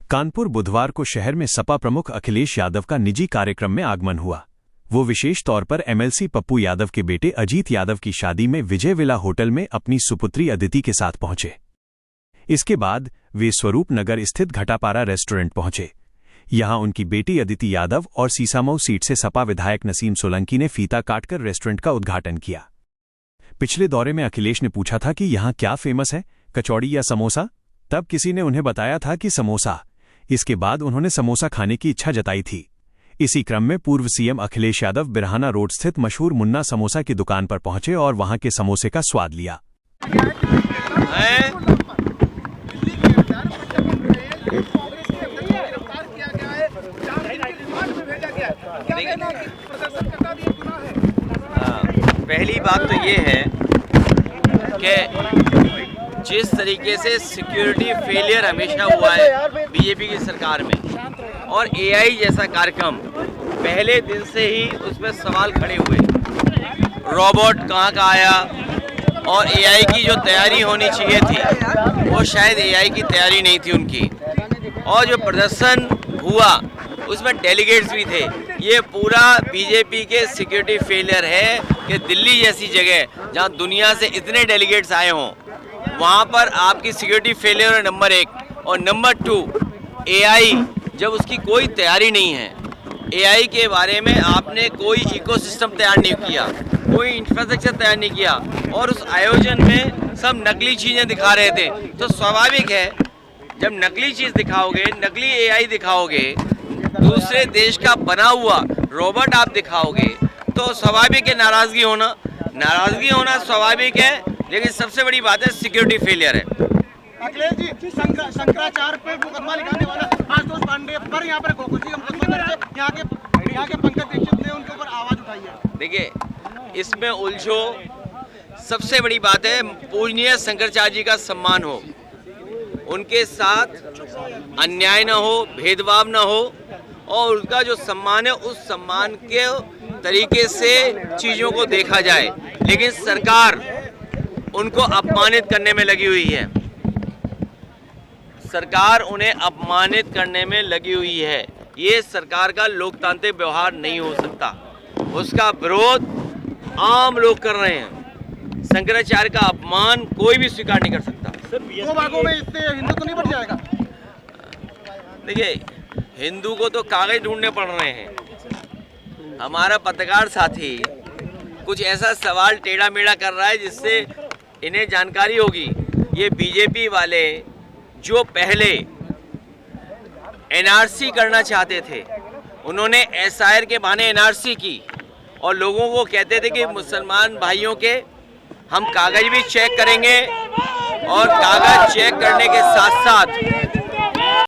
कानपुर बुधवार को शहर में सपा प्रमुख अखिलेश यादव का निजी कार्यक्रम में आगमन हुआ। वो विशेष तौर पर एमएलसी पप्पू यादव के बेटे अजीत यादव की शादी में विजय विला होटल में अपनी सुपुत्री अदिति के साथ पहुंचे। इसके बाद वे स्वरूप नगर स्थित घटापारा रेस्टोरेंट पहुंचे। यहां उनकी बेटी अदिति यादव और सीसामऊ सीट से सपा विधायक नसीम सोलंकी ने फीता काटकर रेस्टोरेंट का उद्घाटन किया। पिछले दौरे में अखिलेश ने पूछा था कि यहां क्या फेमस है, कचौड़ी या समोसा? तब किसी ने उन्हें बताया था कि समोसा। इसके बाद उन्होंने समोसा खाने की इच्छा जताई थी। इसी क्रम में पूर्व सीएम अखिलेश यादव बिरहाना रोड स्थित मशहूर मुन्ना समोसा की दुकान पर पहुंचे और वहां के समोसे का स्वाद लिया। पहली बात तो ये है कि जिस तरीके से सिक्योरिटी फेलियर हमेशा हुआ है बीजेपी की सरकार में, और एआई जैसा कार्यक्रम पहले दिन से ही उसमें सवाल खड़े हुए। रोबोट कहाँ का आया, और एआई की जो तैयारी होनी चाहिए थी वो शायद एआई की तैयारी नहीं थी उनकी। और जो प्रदर्शन हुआ उसमें डेलीगेट्स भी थे। ये पूरा बीजेपी के सिक्योरिटी फेलियर है कि दिल्ली जैसी जगह जहाँ दुनिया से इतने डेलीगेट्स आए हों, वहाँ पर आपकी सिक्योरिटी फेलियर है नंबर 1। और नंबर 2, एआई जब उसकी कोई तैयारी नहीं है, एआई के बारे में आपने कोई इकोसिस्टम तैयार नहीं किया, कोई इंफ्रास्ट्रक्चर तैयार नहीं किया, और उस आयोजन में सब नकली चीज़ें दिखा रहे थे, तो स्वाभाविक है जब नकली चीज़ दिखाओगे, नकली एआई दिखाओगे, दूसरे देश का बना हुआ रोबोट आप दिखाओगे, तो स्वाभाविक है नाराज़गी होना स्वाभाविक है। लेकिन सबसे बड़ी बात है सिक्योरिटी फेलियर है। अखिलेश जी, शंकराचार्य पे मुकदमा लिखाने वाला आशुतोष पांडे पर यहाँ पर गोकुल जी यहाँ के पंकज दीक्षित ने उनके ऊपर आवाज उठाई है। देखिए, इसमें उलझो, सबसे बड़ी बात है पूजनीय शंकराचार्य जी का सम्मान हो, उनके साथ अन्याय न हो, भेदभाव न हो, और उनका जो सम्मान है उस सम्मान के तरीके से चीज़ों को देखा जाए। लेकिन सरकार उनको अपमानित करने में लगी हुई है, सरकार उन्हें अपमानित करने में लगी हुई है। ये सरकार का लोकतांत्रिक व्यवहार नहीं हो सकता। उसका विरोध आम लोग कर रहे हैं। शंकराचार्य का अपमान कोई भी स्वीकार नहीं कर सकता। दो भागों में इससे हिंदू तो नहीं बढ़ जाएगा? देखिए, हिंदू को तो कागज ढूंढने पड़ रहे हैं। हमारा पत्रकार साथी कुछ ऐसा सवाल टेढ़ा मेढ़ा कर रहा है जिससे इन्हें जानकारी होगी। ये बीजेपी वाले जो पहले एनआरसी करना चाहते थे, उन्होंने एसआईआर के बहाने एनआरसी की और लोगों को कहते थे कि मुसलमान भाइयों के हम कागज भी चेक करेंगे, और कागज चेक करने के साथ साथ